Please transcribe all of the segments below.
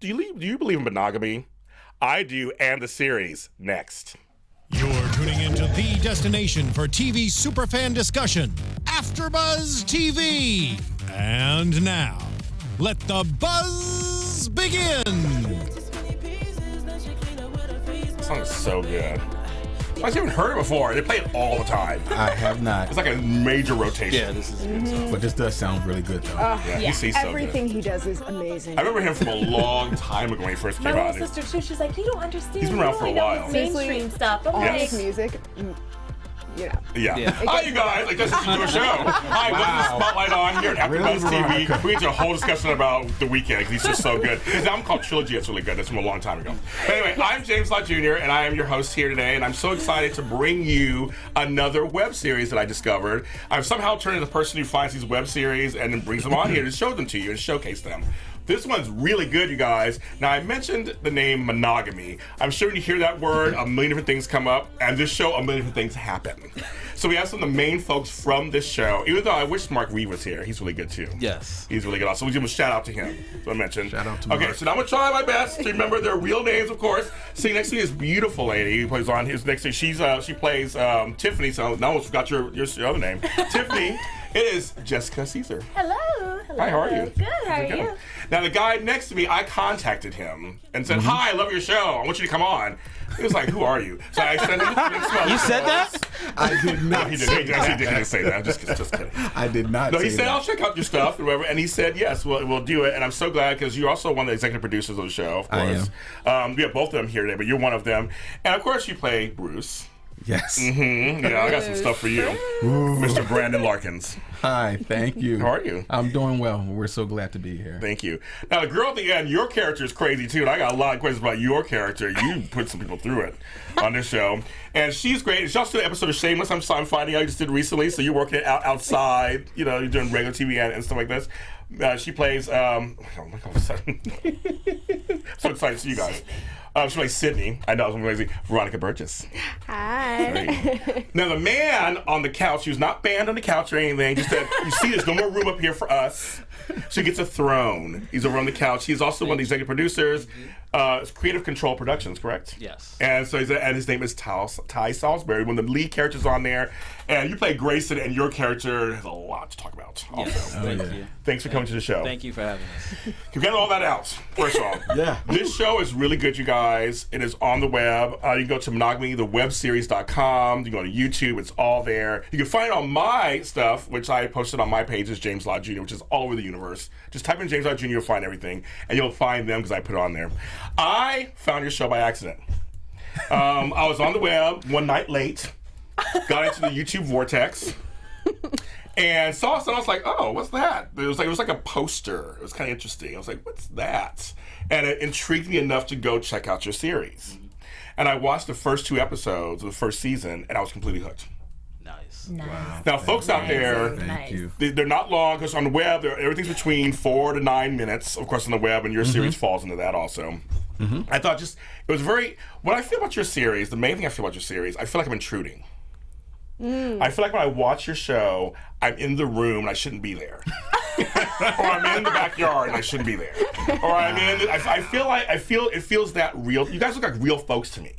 do you believe in monogamy? I do, and the series. Next. You're tuning into the destination for TV superfan discussion, AFTERBUZZ TV. And now, let the buzz begin. This song is so good. I haven't heard it before. They play it all the time. I have not. It's like a major rotation. Yeah, this is a good song. But this does sound really good, though. Yeah, he's so Everything good. he does is amazing. I remember him from a long time ago when he first My came out. little sister too. She's like, you don't understand. He's been around You for a only know while. mainstream stuff. All Okay. this music, you know. Yeah. Hi, you guys. Like, this is a show. Hi, welcome to Spotlight on here at AFTERBUZZ TV. We had a whole discussion about The Weeknd because he's just so good. His album called Trilogy. It's really good. That's from a long time ago. But anyway, I'm James Lott Junior, and I am your host here today, and I'm so excited to bring you another web series that I discovered. I've somehow turned into the person who finds these web series and then brings them on here to show them to you and showcase them. This one's really good, you guys. Now, I mentioned the name monogamy. I'm sure when you hear that word, a million different things come up, and this show, a million different things happen. So we have some of the main folks from this show, even though I wish Mark Reed was here. He's really good, too. Yes. He's really good. So we give him a shout out to him, so I mentioned. Shout out to Mark. Okay, so now I'm going to try my best to remember their real names, of course. Sitting next to me is beautiful lady who plays on his next to she plays Tiffany, so now I almost forgot your other name. Tiffany. It is Jessica Caesar. Hello. Hello. Hi, how are you? Good. How are you? Now, the guy next to me, I contacted him and said, "Hi, I love your show. I want you to come on." He was like, "Who are you?" So I sent him the You said that? I did not. No, he didn't. He actually didn't say that. Just kidding. I did not. No, say he said, that. "I'll check out your stuff," or whatever, and he said, "Yes, we'll do it." And I'm so glad because you're also one of the executive producers of the show, of course. We have both of them here today, but you're one of them. And of course, you play Bruce. Yes. Yeah, I got some stuff for you, Mr. Brandon Larkins. Hi, thank you. How are you? I'm doing well. We're so glad to be here. Thank you. Now, the girl at the end, your character is crazy too, and I got a lot of questions about your character. You put some people through it on this show, and she's great. She also did an episode of Shameless. I'm finding out you just did recently, so you're working outside. You know, you're doing regular TV and stuff like this. She plays. Oh my God! All of a sudden, so excited to see you guys. She plays Sydney. I know, I'm crazy. Veronica Burgess. Hi. Great. Now, the man on the couch, he was not banned on the couch or anything. Just said, "You see, there's no more room up here for us." So he gets a throne. He's over on the couch. He's also one of the executive producers. Creative Control Productions, correct? Yes. And so and his name is Ty Salisbury, one of the lead characters on there. And you play Grayson, and your character has a lot to talk about. Also. Yes. Thank you. Thanks for coming to the show. Thank you for having us. You got all that out, first of all. Yeah. This show is really good, you guys. It is on the web. You can go to monogamythewebseries.com. You can go to YouTube. It's all there. You can find it on my stuff, which I posted on my page as James Lott Junior, which is all over the universe. Just type in James Lott Junior, you'll find everything. And you'll find them because I put it on there. I found your show by accident. I was on the web one night late, got into the YouTube vortex, and saw something. I was like, "Oh, what's that?" It was like a poster. It was kind of interesting. I was like, "What's that?" And it intrigued me enough to go check out your series. And I watched the first 2 episodes of the first season, and I was completely hooked. Nice. Nice. Now, folks out there, Thank you. they're not long because on the web, everything's between 4 to 9 minutes, of course, on the web, and your series falls into that also. I thought it was what I feel about your series, the main thing I feel about your series, I feel like I'm intruding. I feel like when I watch your show, I'm in the room and I shouldn't be there. Or I'm in the backyard and I shouldn't be there. Or I'm in, I feel it feels that real. You guys look like real folks to me.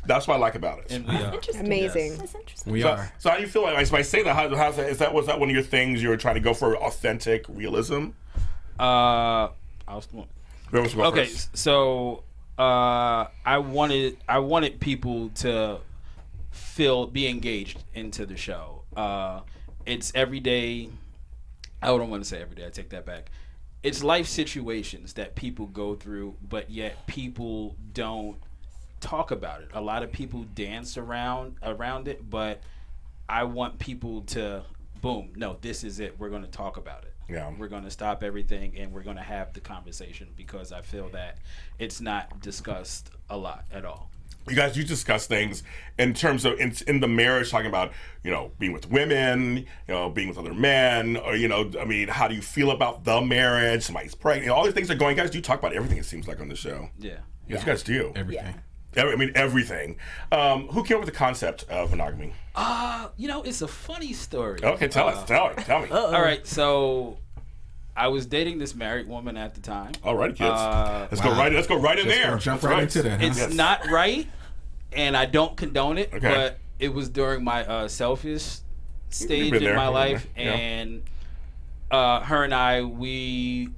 That's what I like about it. And we are. Interesting. Amazing. That's interesting. We So, are. so how do you feel like, when I say that, was that one of your things you were trying to go for authentic realism? I was. Whoever wants to go Okay, first? so I wanted people to be engaged into the show. It's everyday. I don't want to say every day. I take that back. It's life situations that people go through, but yet people don't talk about it. A lot of people dance around it, but I want people to boom. No, this is it. We're going to talk about it. Yeah. We're going to stop everything and we're going to have the conversation because I feel that it's not discussed a lot at all. You guys, you discuss things in terms of in the marriage, talking about, being with women, being with other men, or, how do you feel about the marriage? Somebody's pregnant. All these things are going. Guys, do talk about everything, it seems like, on the show. Yeah. Yes, you guys do. Everything. Everything. Who came up with the concept of monogamy? It's a funny story. Okay, tell me. All right, so I was dating this married woman at the time. All right, kids. Let's go right in Just there. gonna jump That's right into that. Huh? It's not right, and I don't condone it, Okay. but it was during my selfish stage been in there. my You've been life, there. Yeah. and her and I, we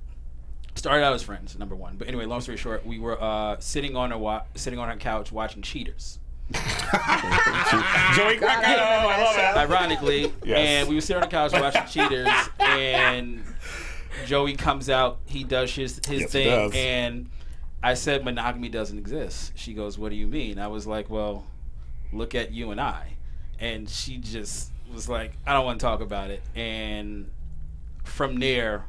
started out as friends, number one. But anyway, long story short, we were sitting on her couch watching Cheaters. Joey Greco. I love that. Ironically, Yes. and we were sitting on the couch watching Cheaters, and Joey comes out, he does his Yes, he thing, does. and I said monogamy doesn't exist. She goes, "What do you mean?" I was like, "Well, look at you and I," and she just was like, "I don't want to talk about it." And from there,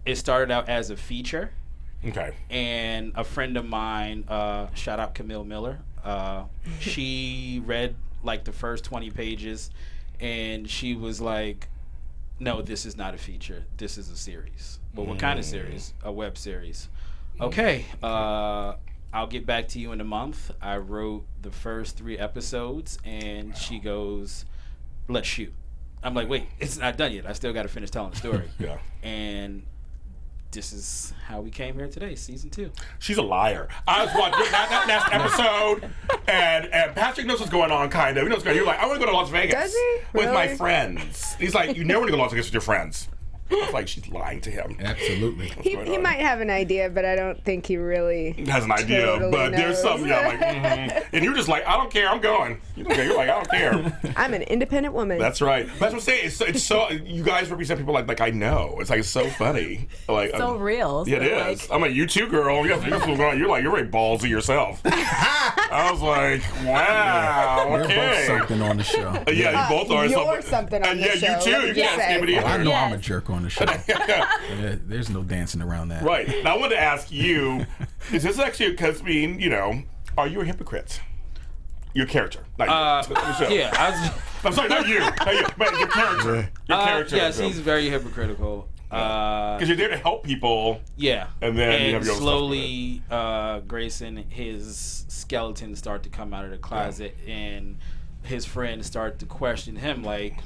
it started out as a feature, Okay. and a friend of mine, shout out Camille Miller, she read like the first 20 pages, and she was like, "No, this is not a feature. This is a series." Well, what kind of series? A web series. Okay, I'll get back to you in a month. I wrote the first 3 episodes, and she goes, "Let's shoot." I'm like, "Wait, it's not done yet. I still got to finish telling the story." Yeah. And this is how we came here today, season 2. She's a liar. I was watching that next episode, and Patrick knows what's going on, kind of. He knows what's going on. You're like, "I want to go to Las Vegas Does he? with my Really? friends." He's like, "You never want to go to Las Vegas with your friends." I was like, she's lying to him. Absolutely. He might have an idea, but I don't think he really Has an idea, totally but there's knows. something. Yeah, like, and you're just like, "I don't care. I'm going." You're like, "I don't care." I'm an independent woman. That's right. That's what I'm saying. It's so you guys represent people like I know. It's like it's so funny. Like So real. Yeah, it So, is. I'm a you too girl. You're very ballsy yourself. I was like, wow. We're Okay. both something on the show. Yeah, you both are. You're something on and the yeah, show, you too. let me You just can't say. skip it Oh, I either. know Yes. I'm a jerk on the show. Yeah, there's no dancing around that. Right. Now I wanted to ask you: is this actually because are you a hypocrite? Your character. Not you. The show. Yeah, I was. I'm sorry, not you. Not you. But your character. Your character. Yes, he's very hypocritical. Because you're there to help people. Yeah, And then you have your own stuff slowly, Grayson, his skeletons start to come out of the closet, and his friends start to question him, like,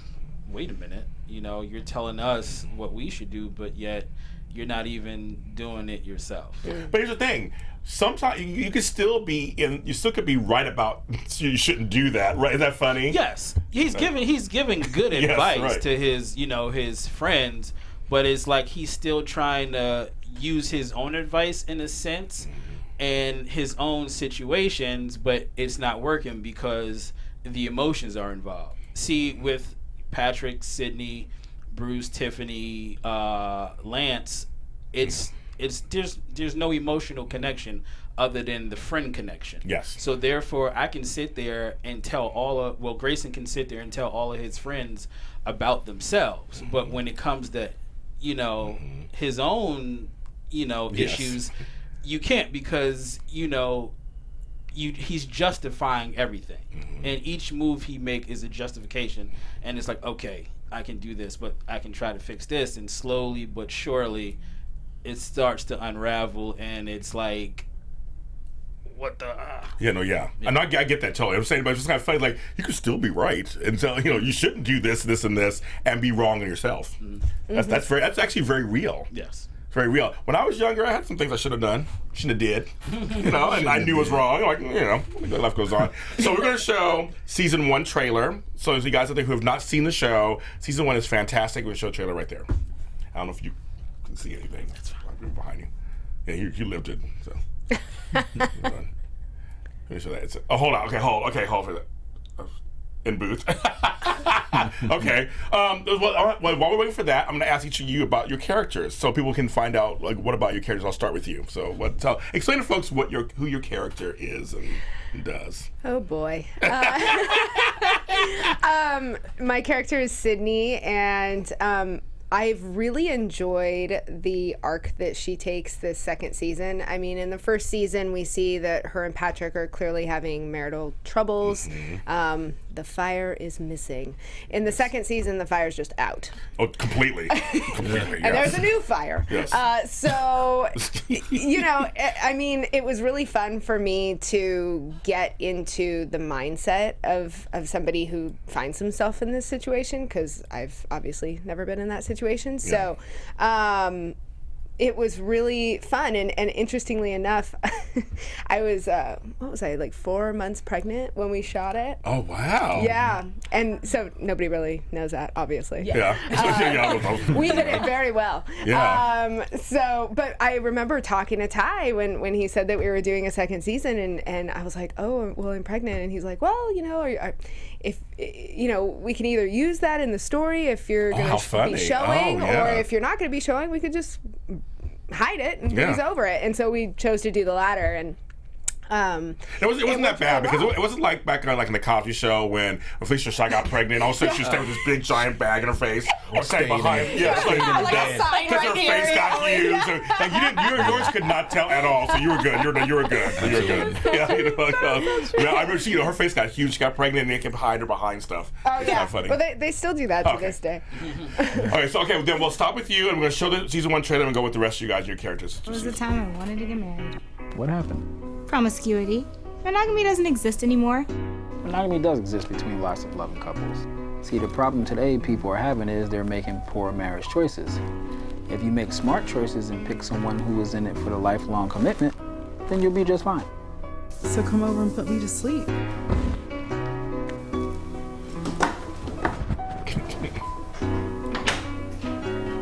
"Wait a minute, you're telling us what we should do, but yet you're not even doing it yourself." But here's the thing. Sometimes you could still you still could be right about you shouldn't do that, right? Is that funny? Yes, he's giving good Yes, advice right. to his friends, but it's like he's still trying to use his own advice in a sense and his own situations, but it's not working because the emotions are involved. See, with Patrick, Sydney, Bruce, Tiffany, Lance, there's no emotional connection other than the friend connection. Yes. So therefore, I can sit there and tell Grayson can sit there and tell all of his friends about themselves. But when it comes to, his own, issues, you can't because, he's justifying everything. And each move he make is a justification. And it's like, okay, I can do this, but I can try to fix this. And slowly but surely, it starts to unravel, and it's like, what the? Yeah. And I get that totally. I'm saying, but it's just kind of funny. Like you could still be right, and so you shouldn't do this, this, and this, and be wrong in yourself. That's actually very real. Yes. Very real. When I was younger, I had some things I should have done, shouldn't have did, and I knew it was wrong. Like life goes on. So we're going to show season 1 trailer. So as you guys out there who have not seen the show, season 1 is fantastic. We're going to show a trailer right there. I don't know if you can see anything. It's behind you. Yeah, you lived it. So. Let me show that. Hold on. Hold for that. In booth. Okay. While we're waiting for that, I'm going to ask each of you about your characters, so people can find out what about your characters. I'll start with you. So, explain to folks who your character is and does. Oh boy. My character is Sydney, and I've really enjoyed the arc that she takes this second season. I mean, in the first season, we see that her and Patrick are clearly having marital troubles. the fire is missing. In the second season, the fire's just out. Oh, completely. Completely, And there's a new fire. Yes. So, you know, I mean, it was really fun for me to get into the mindset of somebody who finds himself in this situation, because I've obviously never been in that situation. So, it was really fun, and interestingly enough, I was what was I, like 4 months pregnant when we shot it. Oh, wow. Yeah, and so nobody really knows that, obviously. Yeah. We did it very well. Yeah. So, but I remember talking to Ty when he said that we were doing a second season, and I was like, oh, well, I'm pregnant, and he's like, well, you know, if you know, we can either use that in the story if you're going to be showing, or if you're not going to be showing, we could just hide it and breeze over it. And so we chose to do the latter, and it wasn't that bad, because it wasn't like back in like in the Cosby Show when Felicia Shaw got pregnant. All of a sudden she was standing with this big giant bag in her face, or staying behind. like a sign because right her here. face got huge. So, like yours could not tell at all. So you were good. You were good. Yeah, you know, I remember she, her face got huge. She got pregnant, and they kept hiding her behind stuff. Oh it's yeah, not funny. well they still do that to this day. Okay, then we'll stop with you, and we're gonna show the season 1 trailer and go with the rest of you guys, your characters. It was the time I wanted to get married. What happened? Promiscuity. Monogamy doesn't exist anymore. Monogamy does exist between lots of loving couples. See, the problem today people are having is they're making poor marriage choices. If you make smart choices and pick someone who is in it for the lifelong commitment, then you'll be just fine. So come over and put me to sleep.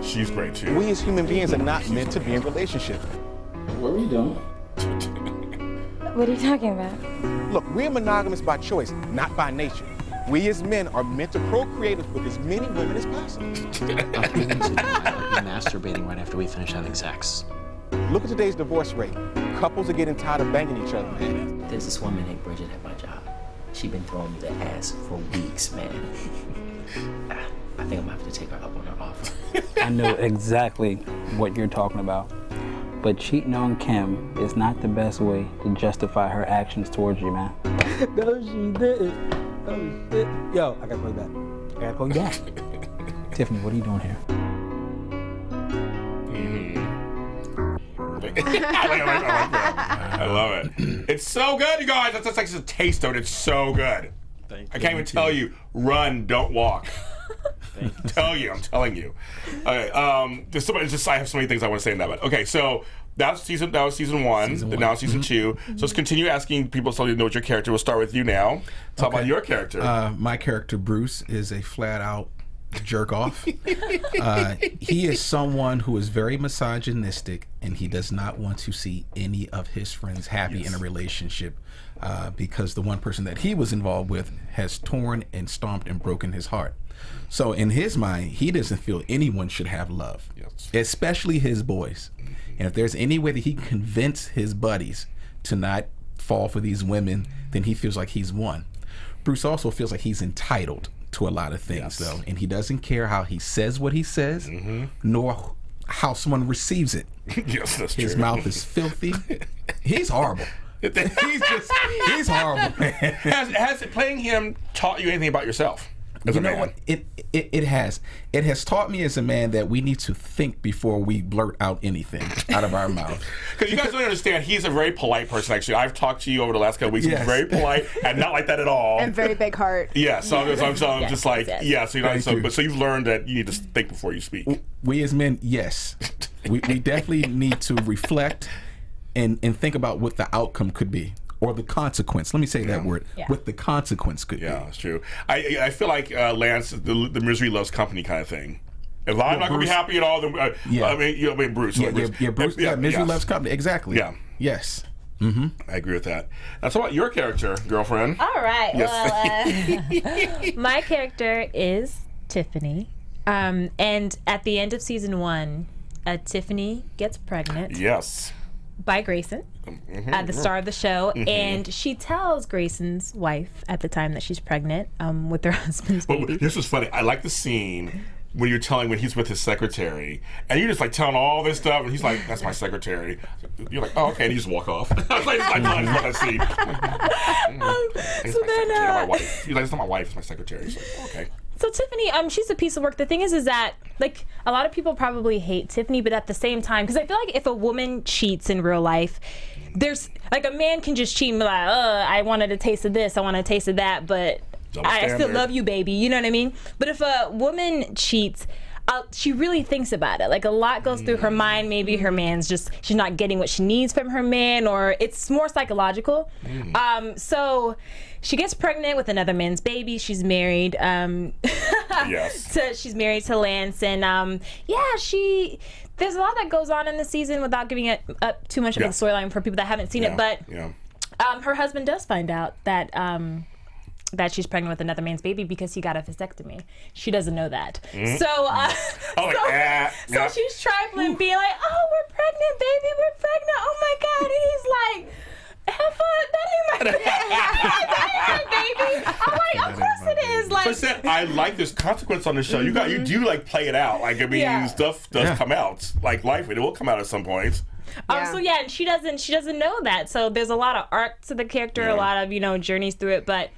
She's great too. We as human beings are not meant to be in relationships. What are you doing? What are you talking about? Look, we're monogamous by choice, not by nature. We as men are meant to procreate with as many women as possible. Masturbating right after we finish having sex. Look at today's divorce rate. Couples are getting tired of banging each other, man. There's this woman named Bridget at my job. She been throwing me the ass for weeks, man. I think I'm gonna have to take her up on her offer. I know exactly what you're talking about. But cheating on Kim is not the best way to justify her actions towards you, man. No, she didn't. Oh, shit. Yo, I gotta call you back. Tiffany, what are you doing here? I love it. It's so good, you guys. That's like just a taste of it. It's so good. I can't even tell you. Run, don't walk. I'm telling you. Okay, there's so many, I have so many things I want to say in that. But okay, so that was season 1. Now season 2. So let's continue asking people so you know what your character. We'll start with you now. Talk about your character. My character Bruce is a flat out jerk off. He is someone who is very misogynistic, and he does not want to see any of his friends happy in a relationship, because the one person that he was involved with has torn and stomped and broken his heart. So in his mind, he doesn't feel anyone should have love, especially his boys. And if there's any way that he can convince his buddies to not fall for these women, then he feels like he's won. Bruce also feels like he's entitled to a lot of things, though, and he doesn't care how he says what he says, nor how someone receives it. Yes, that's His true. mouth is filthy. He's horrible. He's horrible, man. Has playing him taught you anything about yourself? You know what? It has. It has taught me as a man that we need to think before we blurt out anything out of our mouth. Because you guys don't understand, he's a very polite person, actually. I've talked to you over the last couple weeks. He's very polite and not like that at all. And very big heart. Yeah, so I'm just like, so you've learned that you need to think before you speak. We as men, yes. we definitely need to reflect and think about what the outcome could be. Or the consequence. Let me say that word. What the consequence could be. Yeah, that's true. I feel like Lance, the misery loves company kind of thing. If I'm not going to be happy at all, then I mean Bruce. Bruce. Misery loves company. Exactly. Yeah. Yes. I agree with that. Now, so about your character, girlfriend. All right. Yes. Well, my character is Tiffany. And at the end of season 1, Tiffany gets pregnant. Yes. By Grayson, the star of the show, and she tells Grayson's wife at the time that she's pregnant with her husband's baby. This was funny. I like the scene when he's with his secretary, and you're just like telling all this stuff, and he's like, "That's my secretary." You're like, "Oh, okay," and you just walk off. I was like, "I just want to see." So then, my wife. He's like, "It's not my wife. It's my secretary." It's like, okay. So Tiffany, she's a piece of work. The thing is that like a lot of people probably hate Tiffany, but at the same time, because I feel like if a woman cheats in real life, there's like a man can just cheat and be like, I wanted a taste of this, I want a taste of that, but I still love you, baby. You know what I mean? But if a woman cheats, she really thinks about it. Like a lot goes through her mind. Maybe her man's she's not getting what she needs from her man, or it's more psychological. So she gets pregnant with another man's baby. She's married. Yes. She's married to Lance, and there's a lot that goes on in the season without giving it up too much of the storyline for people that haven't seen it. But her husband does find out that she's pregnant with another man's baby because he got a vasectomy. She doesn't know that. So she's trifling, being like, "Oh, we're pregnant, baby, we're pregnant. Oh my God!" And he's like, "Have fun. That ain't my baby." I'm like, "Of course it is." Like, so I said, I like this consequence on the show. You do like play it out. Like, I mean, stuff does come out. Like life, it will come out at some point. And she doesn't know that. So there's a lot of arc to the character, a lot of journeys through it, but.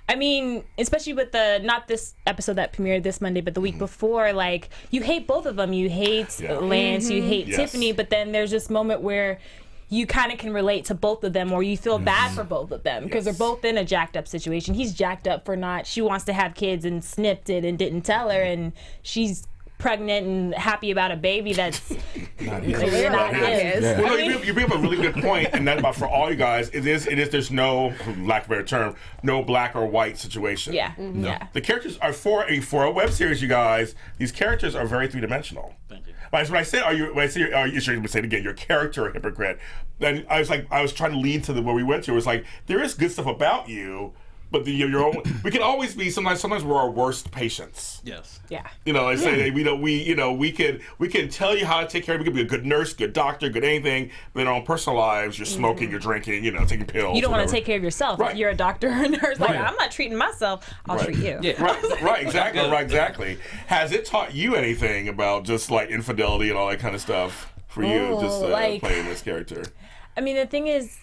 I mean, especially with not this episode that premiered this Monday, but the week before, like, you hate both of them. You hate Lance, you hate Tiffany, but then there's this moment where you kind of can relate to both of them, or you feel bad for both of them because they're both in a jacked up situation. He's jacked up for she wants to have kids and snipped it and didn't tell her, and she's pregnant and happy about a baby that's not his. Well, you bring up a really good point, and that's about for all you guys. It is. There's no, for lack of a better term, no black or white situation. Yeah. The characters are for a web series. You guys, these characters are very three-dimensional. Thank you. When I said, you should say it again. Your character a hypocrite. Then I was trying to lead to where we went to. It was like there is good stuff about you. But we can always be sometimes we're our worst patients. Yes. Yeah. I say we can tell you how to take care of you. We can be a good nurse, good doctor, good anything. But in our own personal lives, you're smoking, you're drinking, taking pills. You don't want to take care of yourself. Right. If you're a doctor or a nurse, like I'm not treating myself, I'll treat you. Yeah. Right, exactly. Has it taught you anything about just like infidelity and all that kind of stuff for you, playing this character? I mean, the thing is,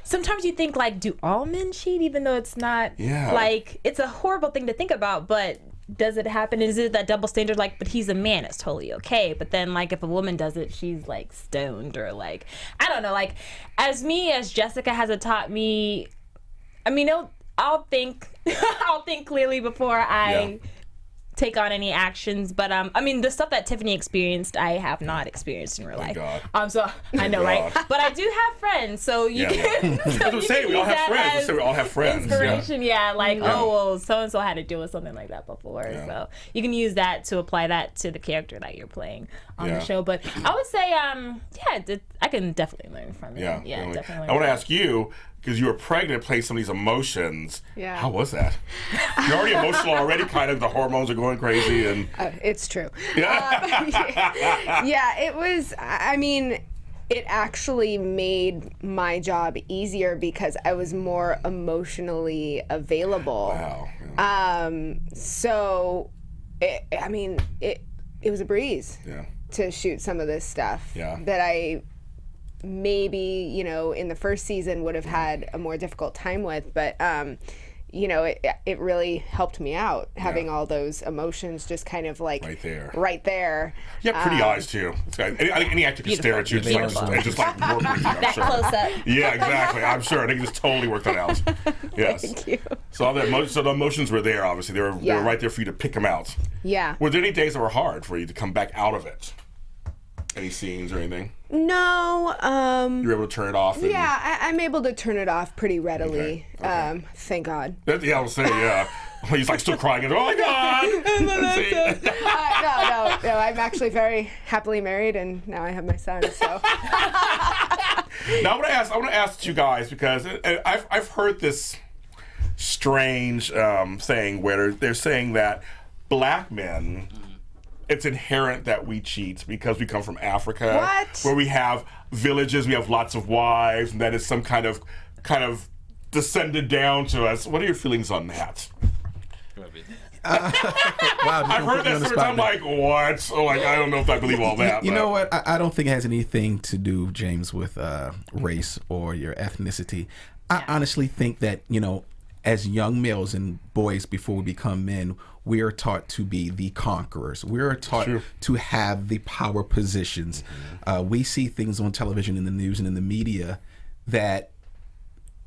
sometimes you think, like, do all men cheat, even though it's not, like, it's a horrible thing to think about, but does it happen? Is it that double standard, like, but he's a man, it's totally okay, but then, like, if a woman does it, she's, like, stoned, or, like, I don't know, like, as Jessica has it taught me, I mean, I'll think clearly before I take on any actions, but I mean, the stuff that Tiffany experienced, I have not experienced in real life. So I know, right? But I do have friends, so you can. That's what I'm saying. We all have friends. We all have friends. Inspiration, oh well, so and so had to deal with something like that before, so you can use that to apply that to the character that you're playing on the show. But I would say, I can definitely learn from it. Yeah, definitely. I want to ask you, because you were pregnant, playing some of these emotions. Yeah. How was that? You're already emotional already, kind of. The hormones are going crazy, and it's true. Yeah. It was. I mean, it actually made my job easier because I was more emotionally available. Wow. So, it was a breeze. Yeah. To shoot some of this stuff. Yeah. That I maybe in the first season would have had a more difficult time with, but it really helped me out having all those emotions just kind of like right there. You have pretty eyes too. Any actor can stare at you and just like work with you. That close up. Yeah, exactly. I'm sure they can just totally work that out. Yes. Thank you. So all that so the emotions were there. Obviously, they were right there for you to pick them out. Yeah. Were there any days that were hard for you to come back out of it? Any scenes or anything? No. You were able to turn it off? I'm able to turn it off pretty readily. Okay. Thank God. I was saying, He's like still crying. Oh my God! No. I'm actually very happily married, and now I have my son. So. Now I want to ask you guys, because I've heard this strange saying where they're saying that black men, it's inherent that we cheat because we come from Africa, where we have villages, we have lots of wives, and that is some kind of descended down to us. What are your feelings on that? Wow, I've heard that story. I'm like, what? So, like, I don't know if I believe all that. You know what? I don't think it has anything to do, James, with race or your ethnicity. I honestly think that, as young males and boys before we become men, we are taught to be the conquerors. We are taught to have the power positions. We see things on television, in the news, and in the media that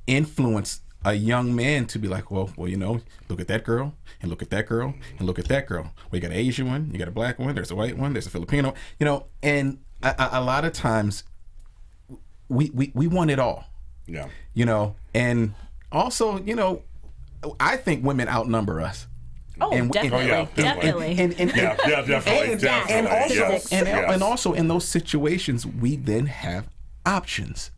influence a young man to be like, well, look at that girl, and look at that girl, and look at that girl. Well, you got an Asian one, you got a black one, there's a white one, there's a Filipino, and a lot of times we want it all. Yeah. And also, I think women outnumber us. Oh, definitely. And also in those situations, we then have options.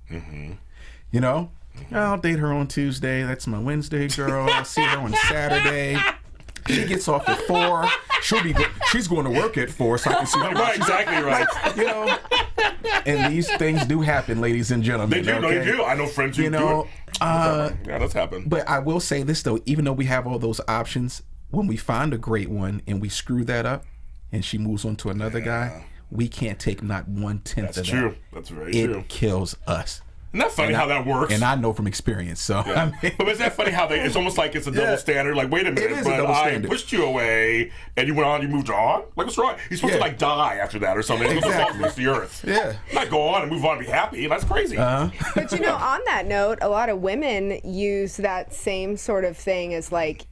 I'll date her on Tuesday. That's my Wednesday girl. I'll see her on Saturday. She gets off at 4. She's going to work at 4, so I can see her. Right, exactly right. And these things do happen, ladies and gentlemen. They do. Okay? No, they do. I know friends who do it. Yeah, that's happened. But I will say this though: even though we have all those options, when we find a great one and we screw that up, and she moves on to another guy, we can't take not 1/10 of that. That's true. That's very true. It kills us. Isn't that funny how that works? And I know from experience. So, but isn't that funny how it's almost like it's a double standard? Like, wait a minute, but I pushed you away, and you went on, you moved on. Like, what's wrong? You're supposed to like die after that or something. Exactly. It's the earth. Yeah, not go on and move on and be happy. That's crazy. But on that note, a lot of women use that same sort of thing as like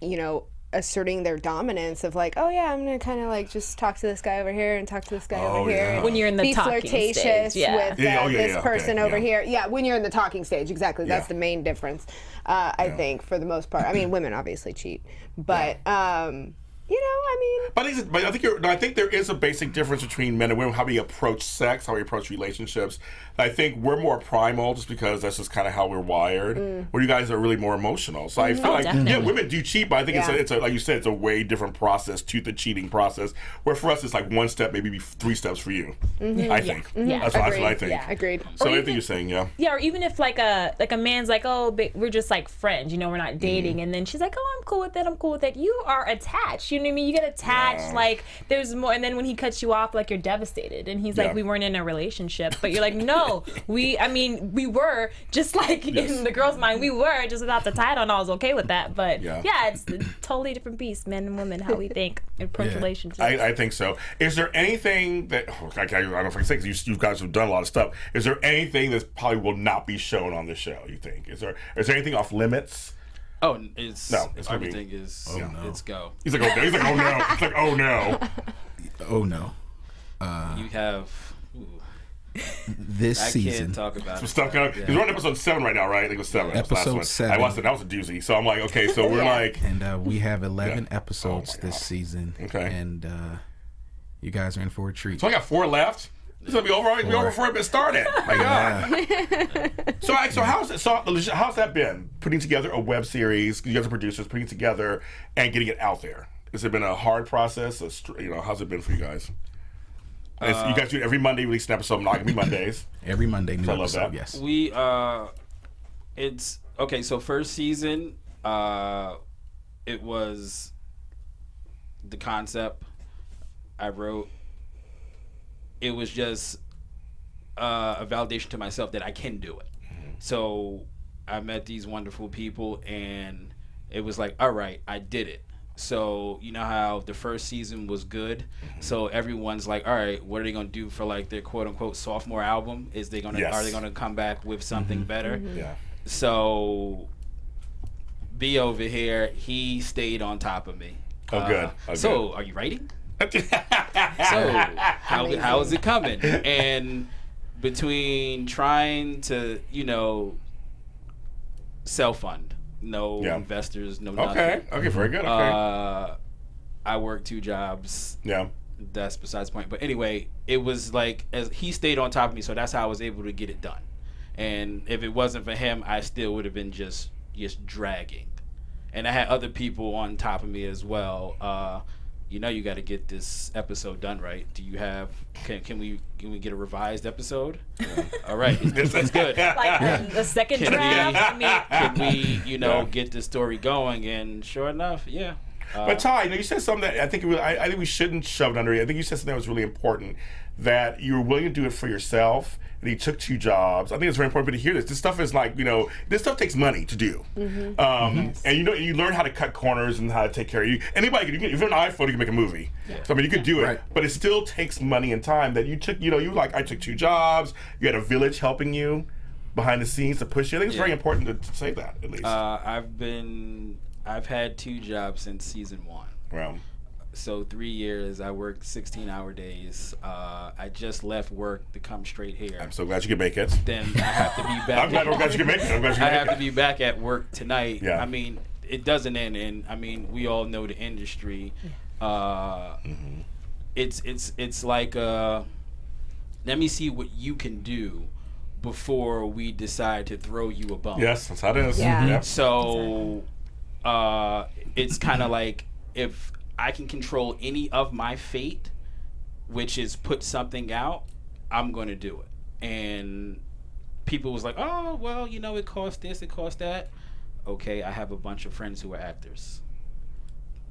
asserting their dominance of like, oh yeah, I'm gonna kind of like just talk to this guy over here and talk to this guy over here. When you're in the be talking flirtatious stage, with this person over here. Yeah, when you're in the talking stage, exactly. That's the main difference, I think, for the most part. I mean, women obviously cheat, but But I think there is a basic difference between men and women, how we approach sex, how we approach relationships. I think we're more primal just because that's just kind of how we're wired. Where you guys are really more emotional. So I feel like women do cheat, but I think it's a like you said, it's a way different process to the cheating process. Where for us it's like 1 step, maybe 3 steps for you. I think. That's what I think. Yeah, agreed. So anything you're saying, Yeah, or even if like a man's like, oh, we're just like friends, we're not dating, and then she's like, oh, I'm cool with that. You are attached. You know what I mean? You get attached. Like there's more, and then when he cuts you off, like you're devastated, and he's like, we weren't in a relationship, but you're like, no. We were just like in the girl's mind, we were just without the title, and I was okay with that. But it's a totally different beast, men and women, how we think and approach relationships. I think so. Is there anything that I don't know if I can say because you guys have done a lot of stuff? Is there anything that probably will not be shown on the show? You think? Is there anything off limits? Oh, it's everything is. Oh, no. It's go. He's like, oh no. He's like, oh no. It's like, oh no. Oh no. You have. This season. I can't talk about some stuff coming. Because we're on episode 7 right now, right? I think it was 7. Episode 7. I watched it. That was a doozy. So I'm like, okay, so we're like, and we have 11 episodes this season. Okay. And you guys are in for a treat. So I got 4 left. It's gonna be over. Be over before it started. My God. So how's that been? Putting together a web series. You guys are producers, putting it together and getting it out there. Has it been a hard process? How's it been for you guys? You guys do every Monday release an episode. Monogamy Mondays. Every Monday, new episode. Love that. Yes. We it's okay. So first season, it was the concept I wrote. It was just a validation to myself that I can do it. So I met these wonderful people, and it was like, all right, I did it. So you know how the first season was good, so everyone's like, all right, what are they gonna do for like their quote unquote sophomore album? Are they gonna come back with something better? Yeah. So B over here, he stayed on top of me. Oh, good. So are you writing? So how is it coming? And between trying to self-fund, no investors, no nothing. Okay, very good. Okay. I work 2 jobs. Yeah. That's besides the point. But anyway, it was like as he stayed on top of me, so that's how I was able to get it done. And if it wasn't for him, I still would have been just dragging. And I had other people on top of me as well. You got to get this episode done right. Do you have? Can we get a revised episode? Yeah. All right, that's good. Like the second draft. Can we get the story going? And sure enough, But Ty, you said something that I think I think we shouldn't shove it under you. I think you said something that was really important, that you were willing to do it for yourself, and you took 2 jobs. I think it's very important to hear this. This stuff is like, this stuff takes money to do. And you learn how to cut corners and how to take care of you. Anybody can, if you're an iPhone, you can make a movie. Yeah. So I mean, you could do it, but it still takes money and time that you took. I took 2 jobs. You had a village helping you behind the scenes to push you. I think it's very important to say that, at least. I've had 2 jobs since season 1. Wow. So 3 years, I worked 16-hour days. I just left work to come straight here. I'm so glad you could make it. Then I have to be back. I'm glad you could make it. I have to be back at work tonight. Yeah. I mean, it doesn't end, and I mean, we all know the industry. It's like let me see what you can do before we decide to throw you a bone. Yes, that's how it is. Yeah. Yep. So it's kind of like, if I can control any of my fate, which is put something out, I'm going to do it. And people was like, oh, well, it costs this, it costs that. Okay, I have a bunch of friends who are actors.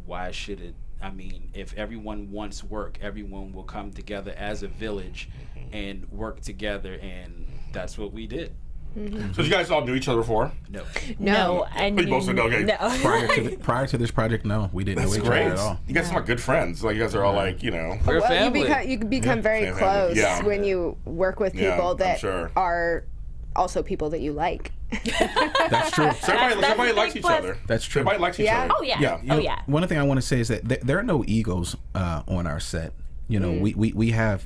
Why should it? I mean, if everyone wants work, everyone will come together as a village and work together, and that's what we did. So you guys all knew each other before? No. And you both said no. Okay. No. Prior to this project, no, we didn't know each other at all. You guys are good friends. Like, you guys are all like, We're a family. You become very close when you work with people that are also people that you like. That's true. So everybody likes each other. That's true. Everybody likes each other. Oh yeah. One thing I want to say is that there are no egos on our set. We have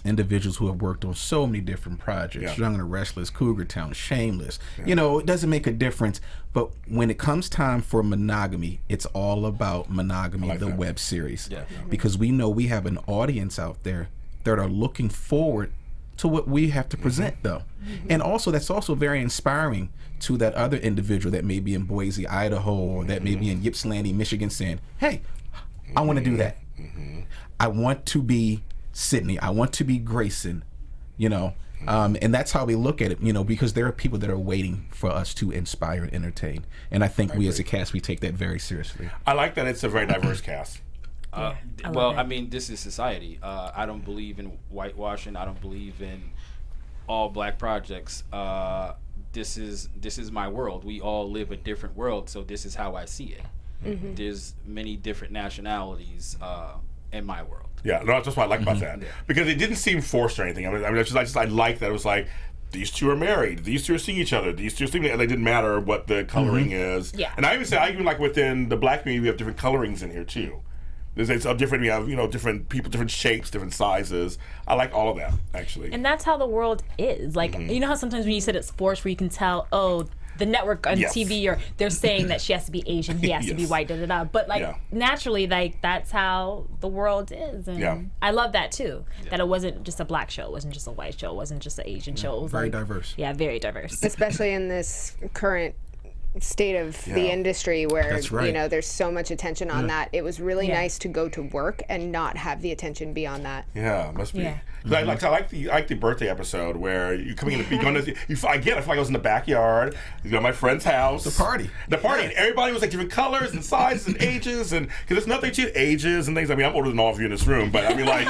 individuals who have worked on so many different projects: Young and the Restless, Cougar Town, Shameless. It doesn't make a difference. But when it comes time for Monogamy, it's all about Monogamy, the web series, because we know we have an audience out there that are looking forward to what we have to present, though. And also, that's also very inspiring to that other individual that may be in Boise, Idaho, or that may be in Ypsilanti, Michigan, saying, hey, I want to do that. I want to be Sydney. I want to be Grayson, and that's how we look at it, because there are people that are waiting for us to inspire and entertain. And I think we as a cast, we take that very seriously. I like that it's a very diverse cast. I mean, this is society. I don't believe in whitewashing. I don't believe in all black projects. This is my world. We all live a different world, so this is how I see it. There's many different nationalities in my world. Yeah, no, that's what I like about that, because it didn't seem forced or anything. I like that it was like, these 2 are married, these 2 are seeing each other, these 2 are sleeping, and it didn't matter what the coloring is. Yeah. And I even like within the black community, we have different colorings in here too. It's different. We have different people, different shapes, different sizes. I like all of that, actually. And that's how the world is. Like, you know how sometimes when you said it's forced, where you can tell, the network on TV, or they're saying that she has to be Asian, he has to be white, But naturally, that's how the world is. And I love that too. That it wasn't just a black show, it wasn't just a white show, it wasn't just an Asian show. It was very diverse. Yeah, very diverse. Especially in this current state of the industry where there's so much attention on that. It was really nice to go to work and not have the attention be on that. Yeah, must be. I like the birthday episode where you coming in, I feel like I was in the backyard, my friend's house, the party, and everybody was like different colors and sizes and ages, and because there's nothing to ages and things. I mean, I'm older than all of you in this room, but I mean, like,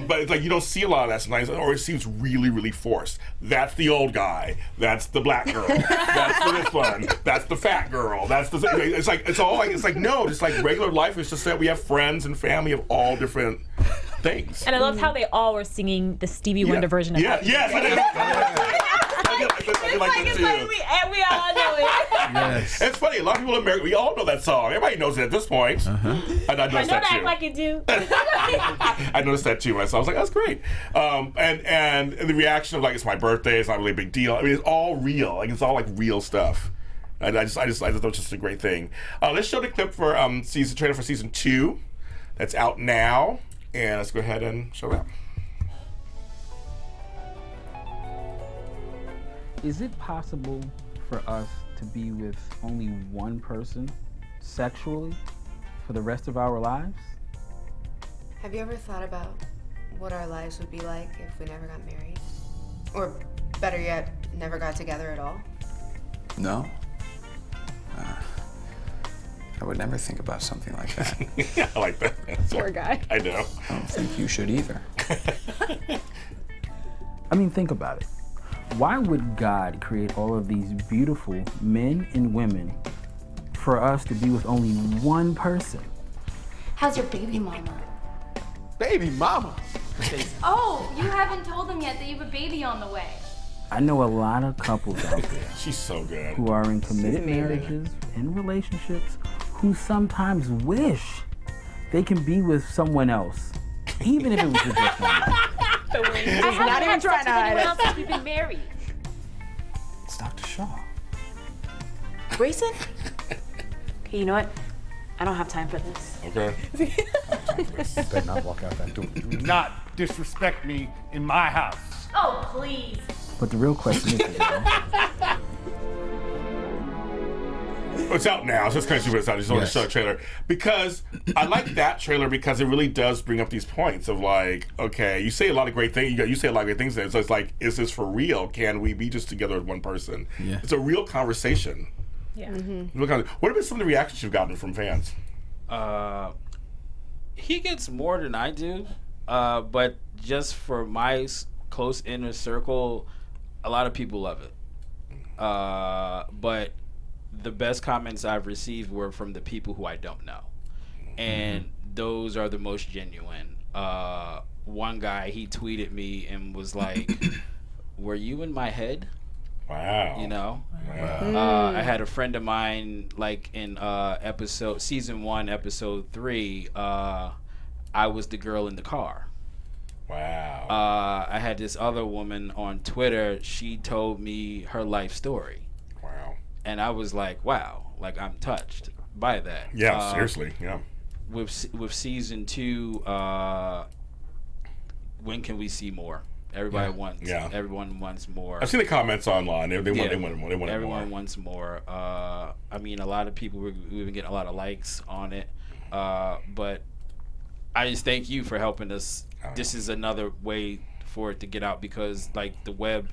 but it's like you don't see a lot of that sometimes, or it seems really, really forced. That's the old guy. That's the black girl. That's this one. That's the fat girl. That's the. It's like no, just like regular life is just that we have friends and family of all different things. And I loved how they all were singing the Stevie Wonder version of that. Yes, I like that too. And we all know it. Yes. It's funny, a lot of people in America, we all know that song. Everybody knows it at this point. I noticed that too. Act like you do. I noticed that too. So I was like, that's great. And the reaction of like, it's my birthday, it's not really a big deal. I mean, it's all real. Like, it's all like real stuff. And I just thought it was just a great thing. Let's show the clip for trailer for season 2. That's out now. And let's go ahead and show that. Is it possible for us to be with only one person sexually for the rest of our lives? Have you ever thought about what our lives would be like if we never got married? Or better yet, never got together at all? No. I would never think about something like that. Yeah, I like that. Poor guy. I know. I don't think you should either. I mean, think about it. Why would God create all of these beautiful men and women for us to be with only one person? How's your baby mama? Baby mama? Oh, you haven't told them yet that you have a baby on the way. I know a lot of couples out there She's so good. who are in committed marriages and relationships who sometimes wish they can be with someone else, even if it was with their family. I haven't not even had trying sex to with hide anyone it. else since we've been married. It's Dr. Shaw. Grayson? Okay, you know what? I don't have time for this. Okay. Better not walk out that door. Do not disrespect me in my house. Oh, please. But the real question is, It's out now. So let's kind of see what it's out. I just want to show a trailer because I like that trailer because it really does bring up these points of like, okay, you say a lot of great things. You say a lot of great things there. So it's like, is this for real? Can we be just together with one person? Yeah. It's a real conversation. Yeah. What have been some of the reactions you've gotten from fans? He gets more than I do, but just for my close inner circle, a lot of people love it. But the best comments I've received were from the people who I don't know, and those are the most genuine. One guy, he tweeted me and was like, "Were you in my head?" Wow. You know. Wow. I had a friend of mine, like in season 1, episode 3. I was the girl in the car. Wow. I had this other woman on Twitter. She told me her life story. Wow. And I was like, wow, like I'm touched by that. Yeah, seriously. Yeah. With season 2, when can we see more? Everybody wants. Yeah. Everyone wants more. I've seen the comments online. They want more. They want Everyone more. wants more. I mean, a lot of people we've been getting a lot of likes on it. But I just thank you for helping us. This is another way for it to get out because like the web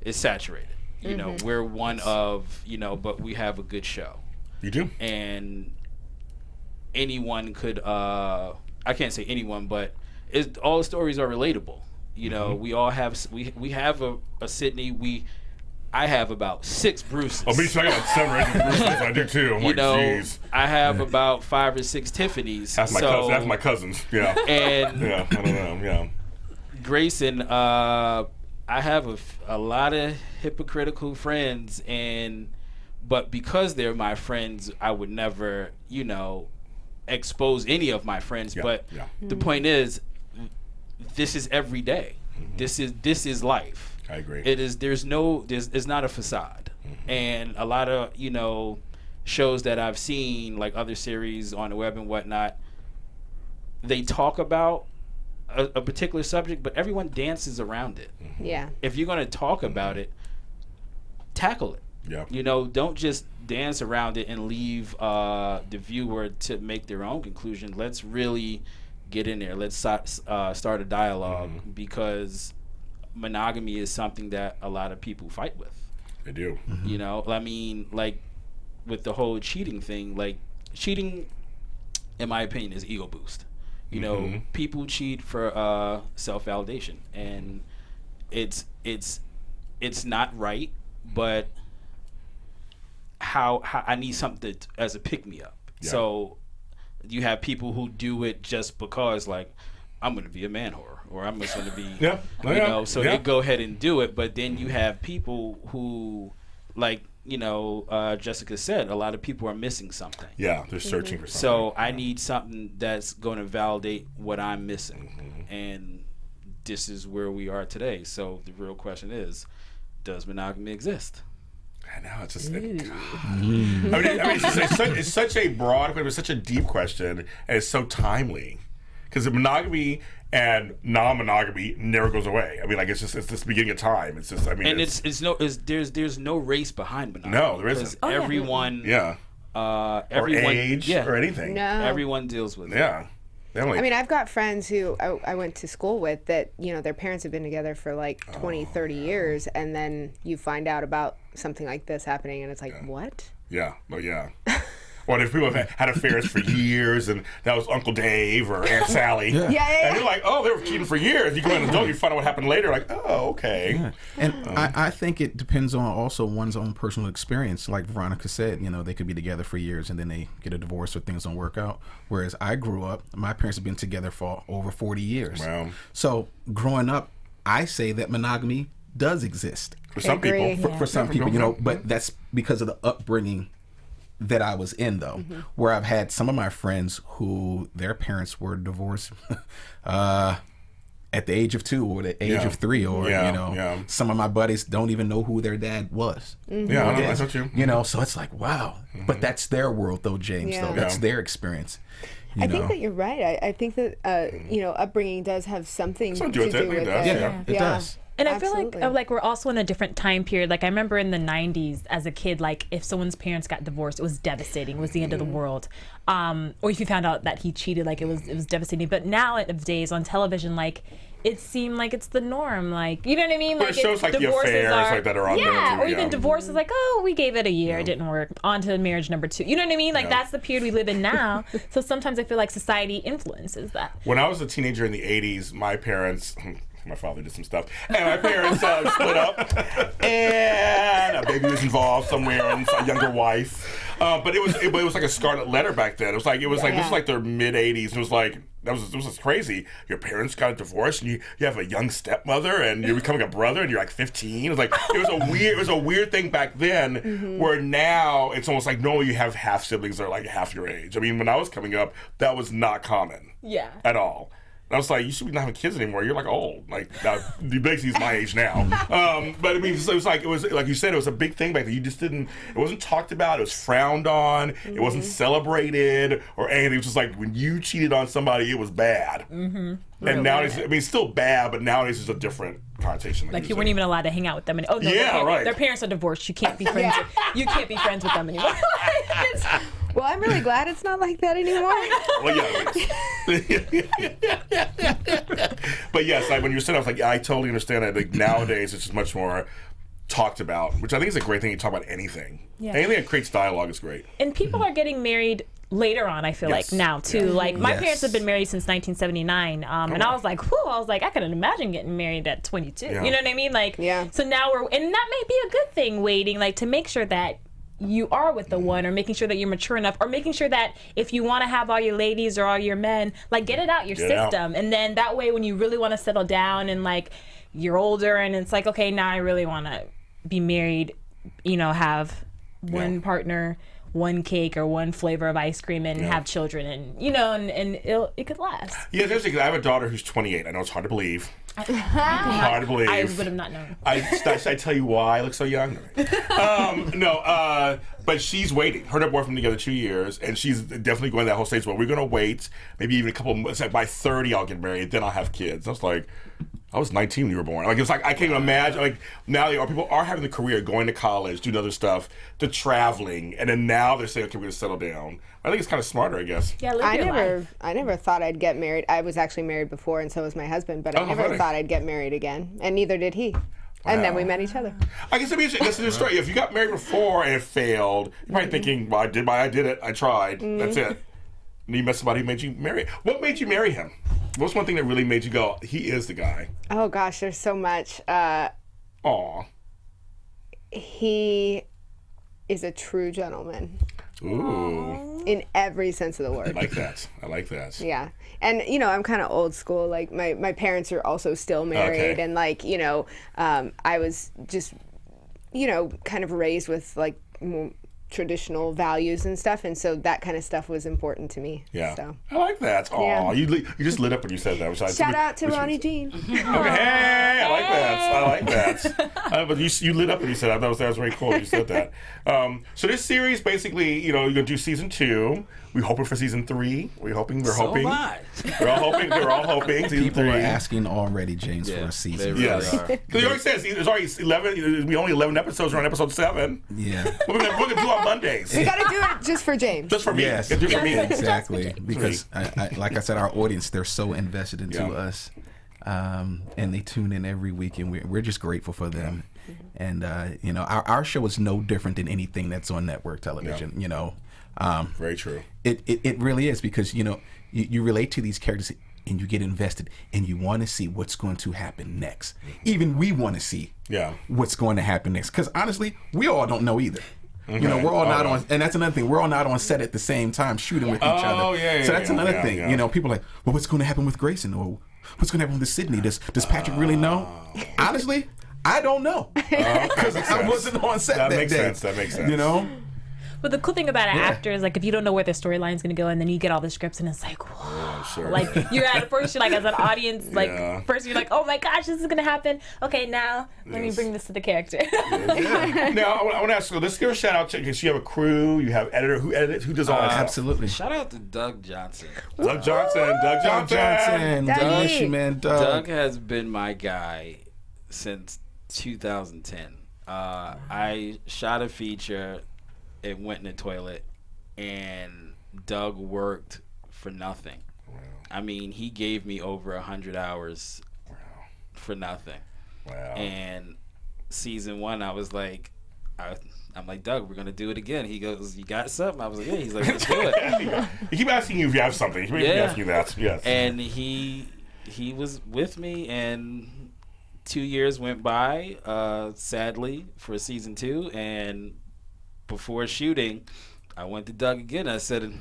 is saturated. You know, we're one of, but we have a good show. You do. And anyone could, I can't say anyone, but all the stories are relatable. You know, we all have, we have a Sydney. I have about 6 Bruces. Oh, me too. I got like 7 or 8 Bruces. I do too. I'm geez. I have about 5 or 6 Tiffany's. That's my cousin. That's my cousins. Yeah. And yeah, I don't know. Yeah. Grayson, I have a lot of hypocritical friends, but because they're my friends, I would never, expose any of my friends. Yeah, but the point is, this is every day. This is life. I agree. It's not a facade. And a lot of, shows that I've seen, like other series on the web and whatnot, they talk about a particular subject, but everyone dances around it. Yeah. If you're going to talk about it, tackle it. Yeah. Don't just dance around it and leave the viewer to make their own conclusion. Let's really get in there. Let's start a dialogue because monogamy is something that a lot of people fight with. They do. I mean, like with the whole cheating thing, like cheating, in my opinion, is ego boost. People cheat for self-validation, and it's not right, but how I need something as a pick-me-up. Yeah. So you have people who do it just because, like, I'm going to be a man whore, or I'm just going to be, so they go ahead and do it. But then you have people who, like, Jessica said, a lot of people are missing something. Yeah, they're searching for something. So I need something that's going to validate what I'm missing. And this is where we are today. So the real question is, does monogamy exist? I know, it's just... it's such a broad, it's such a deep question, and it's so timely. Because monogamy and non-monogamy never goes away. I mean, like it's this beginning of time. It's just, I mean, and there's no race behind monogamy. No, there isn't. Everyone, or age, or anything. No, everyone deals with it. Yeah. I mean, I've got friends who I went to school with that, their parents have been together for like 20, 30 years, and then you find out about something like this happening, and it's like, what? Yeah. Oh, yeah. Or there's people have had affairs for years, and that was Uncle Dave or Aunt Sally. And you're like, oh, they were cheating for years. You go in and you find out what happened later. Like, oh, okay. Yeah. And I think it depends on also one's own personal experience. Like Veronica said, they could be together for years and then they get a divorce or things don't work out. Whereas I grew up, my parents have been together for over 40 years. Wow. So growing up, I say that monogamy does exist. For some people. For some people, but that's because of the upbringing that I was in, though, where I've had some of my friends who their parents were divorced at the age of 2 or the age of 3, or some of my buddies don't even know who their dad was. Yeah, that's not true. So it's like, wow. But that's their world, though, James. Though that's their experience. I think that you're right. I think that upbringing does have something to do with it. Yeah, it does. And I feel like we're also in a different time period. Like I remember in the 90s as a kid, like if someone's parents got divorced, it was devastating. It was the end of the world. Or if you found out that he cheated, like it was devastating. But nowadays on television, like it seemed like it's the norm. Like, you know what I mean? Like it shows like the affairs like that are on there. Or even divorce is like, oh, we gave it a year, it didn't work. On to marriage number 2. You know what I mean? Like that's the period we live in now. So sometimes I feel like society influences that. When I was a teenager in the 80s, my parents... My father did some stuff, and my parents split up, and a baby was involved somewhere, and a younger wife. But it was like a scarlet letter back then. It was like this was like their mid '80s. It was like it was crazy. Your parents got a divorce, and you have a young stepmother, and you're becoming a brother, and you're like 15. It was like it was a weird thing back then. Where now it's almost like no, you have half siblings that are like half your age. I mean, when I was coming up, that was not common. At all. And I was like, you should be not having kids anymore. You're like old. Like, basically, he's my age now. But I mean, it was like you said, it was a big thing back then. You just didn't, it wasn't talked about. It was frowned on. It wasn't celebrated or anything. It was just like when you cheated on somebody, it was bad. And nowadays, I mean, it's still bad, but nowadays it's a different connotation. Like you weren't even allowed to hang out with them. Their parents are divorced. You can't be friends. You can't be friends with them anymore. Well, I'm really glad it's not like that anymore. But yes, like when you were saying, I was like, I totally understand that. Like nowadays, it's just much more talked about, which I think is a great thing. You talk about anything. Anything that creates dialogue is great. And people are getting married later on, I feel like now too. Like my parents have been married since 1979, and I was like, whew, I couldn't imagine getting married at 22. You know what I mean? Like, so now and that may be a good thing, waiting, like to make sure that you are with the one, or making sure that you're mature enough, or making sure that if you want to have all your ladies or all your men, like get it out your system. And then that way when you really want to settle down and like you're older and it's like, okay, now I really want to be married, have one partner, one cake or one flavor of ice cream, and have children, and and it could last. Yeah, there's I have a daughter who's 28. I know it's hard to believe. Hard to believe. I would have not known. Should I tell you why I look so young? But she's waiting. Her and her boyfriend together 2 years, and she's definitely going that whole stage where we're going to wait, maybe even a couple of months. Like by 30, I'll get married, then I'll have kids. I was like, I was 19 when you were born. Like, it's like, I can't even imagine. Like, now people are having the career, going to college, doing other stuff, to traveling, and then now they're saying, okay, we're going to settle down. I think it's kind of smarter, I guess. Yeah, I never thought I'd get married. I was actually married before, and so was my husband, but I never thought I'd get married again, and neither did he. And then we met each other. I guess that's the story. If you got married before and it failed, you're probably thinking, well, I did it. I tried. That's it. And you met somebody who made you marry. What made you marry him? What's one thing that really made you go, he is the guy? Oh, gosh, there's so much. Aw. He is a true gentleman. Ooh. In every sense of the word. I like that. Yeah. And, I'm kind of old school. Like, my parents are also still married. Okay. And, like, I was just, kind of raised with, like, more traditional values and stuff. And so that kind of stuff was important to me. Yeah. So. I like that. Aw. Yeah. You just lit up when you said that. Shout out to Ronnie Jean. Okay. Hey, I like that. But you lit up when you said that. That was very cool. You said that. So this series, basically, you're going to do season 2. We're hoping for season 3. We're hoping. We're all hoping. People are asking already, James, for a season. Yes. Because you already said there's already 11. We only 11 episodes. We're on episode 7. Yeah. We're gonna do on Mondays. We got to do it just for James. Just for me. Yes. Do it for me. Exactly. Because, like I said, our audience, they're so invested into us, and they tune in every week, and we're just grateful for them. And our show is no different than anything that's on network television. Very true. It really is, because you relate to these characters and you get invested and you want to see what's going to happen next. Even we want to see what's going to happen next, because honestly, we all don't know either. We're all not on, and that's another thing. We're all not on set at the same time shooting with each other. So that's another thing. People are like, well, what's going to happen with Grayson, or what's going to happen with Sydney? Does Patrick really know? Honestly, I don't know, because I wasn't on set that day. That makes sense. But the cool thing about an actor is, like, if you don't know where the storyline's going to go, and then you get all the scripts, and it's like, whoa. Like, you're at first, you're like, as an audience, like, first you're like, oh my gosh, this is going to happen. Okay, now let me bring this to the character. Now, I want to ask you, let's give a shout out to, because you have a crew, you have editor, who edits, who does all that stuff? Absolutely. Shout out to Doug Johnson. Doug Johnson. Doug has been my guy since 2010. I shot a feature. It went in the toilet, and Doug worked for nothing. Wow. I mean, he gave me over 100 hours for nothing. Wow. And season 1, I was like, I'm like, Doug, we're going to do it again. He goes, you got something? I was like, yeah. He's like, let's do it. You keep asking you if you have something. He keep asking you that. Yes. And he was with me, and 2 years went by, sadly, for season 2, and before shooting, I went to Doug again. I said,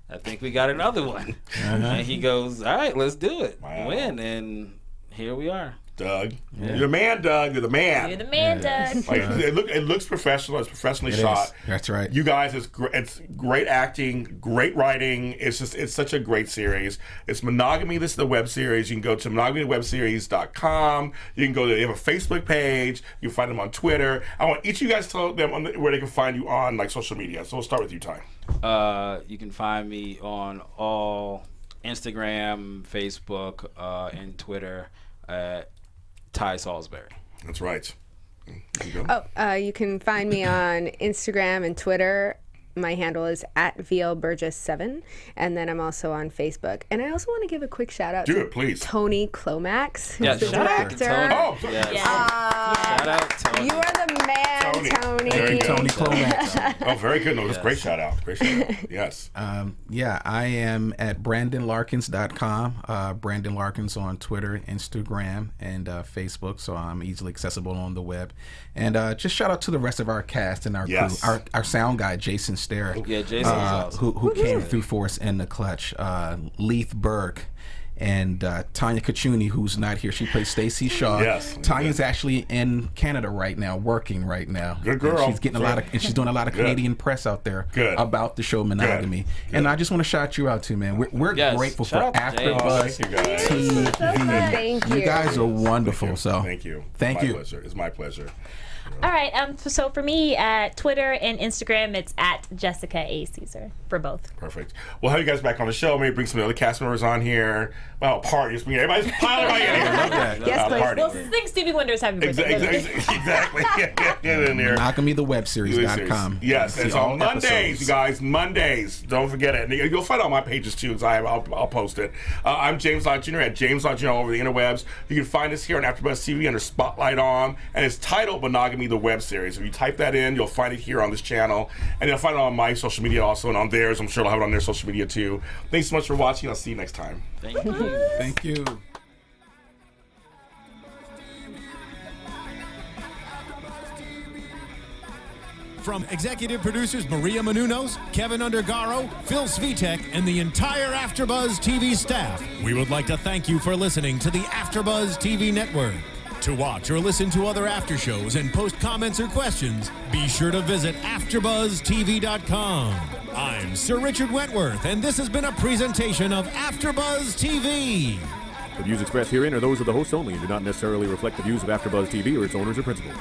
I think we got another one. And he goes, all right, let's do it. Win. And here we are. Doug. You're the man, Doug. You're the man. You're the man, Doug. Like, it looks professional. It's professionally shot. That's right. You guys, it's great acting, great writing. It's such a great series. It's Monogamy. This is the web series. You can go to monogamywebseries.com. You can they have a Facebook page. You can find them on Twitter. I want each of you guys to tell them where they can find you on like social media. So we'll start with you, Ty. You can find me on all Instagram, Facebook, and Twitter. Ty Salisbury. That's right. You can find me on Instagram and Twitter. My handle is @VLBurgess7, and then I'm also on Facebook. And I also want to give a quick shout out to Tony Clomax, who's the director. Shout out Tony. You are the man, Tony. Tony Clomax. Oh, very good. No, that's great shout out. Great shout out. Yes. I am at BrandonLarkins.com. Brandon Larkins on Twitter, Instagram, and Facebook, so I'm easily accessible on the web. And just shout out to the rest of our cast and our crew. Our sound guy, Jason Sterrick, Jason's awesome. who came through for us in the clutch. Leith Burke and Tanya Kachuni, who's not here. She plays Stacey Shaw. Yes. Tanya's actually in Canada right now, working right now. Good girl. And she's getting she's doing a lot of Canadian press out there about the show Monogamy. Good. And I just want to shout you out too, man. We're grateful for AfterBuzz TV. Thank you. You guys are wonderful. So thank you. Thank you. Pleasure. It's my pleasure. All right. So for me, at Twitter and Instagram, it's @Jessica A. Caesar for both. Perfect. We'll have you guys back on the show. Maybe bring some other cast members on here. Well, parties. Everybody's piling right in here. I love that. Yes, please. Well, sing Stevie Wonder's Happy Birthday. Exactly. Get in there. MonogamyTheWebSeries.com. Yes, it's on Mondays, you guys. Mondays. Don't forget it. And you'll find it on my pages too, because I'll post it. I'm James Lott Junior at James Lott Junior all over the interwebs. You can find us here on AfterBuzz TV under Spotlight On, and it's titled Monogamy the Web Series. If you type that in, you'll find it here on this channel, and you'll find it on my social media also, and on theirs. I'm sure they'll have it on their social media too. Thanks so much for watching. I'll see you next time. Thank you. Thank you. From executive producers Maria Menounos, Kevin Undergaro, Phil Svitek, and the entire AfterBuzz TV staff, we would like to thank you for listening to the AfterBuzz TV network. To watch or listen to other after shows and post comments or questions, be sure to visit AfterBuzzTV.com. I'm Sir Richard Wentworth, and this has been a presentation of AfterBuzz TV. The views expressed herein are those of the hosts only and do not necessarily reflect the views of AfterBuzz TV or its owners or principals.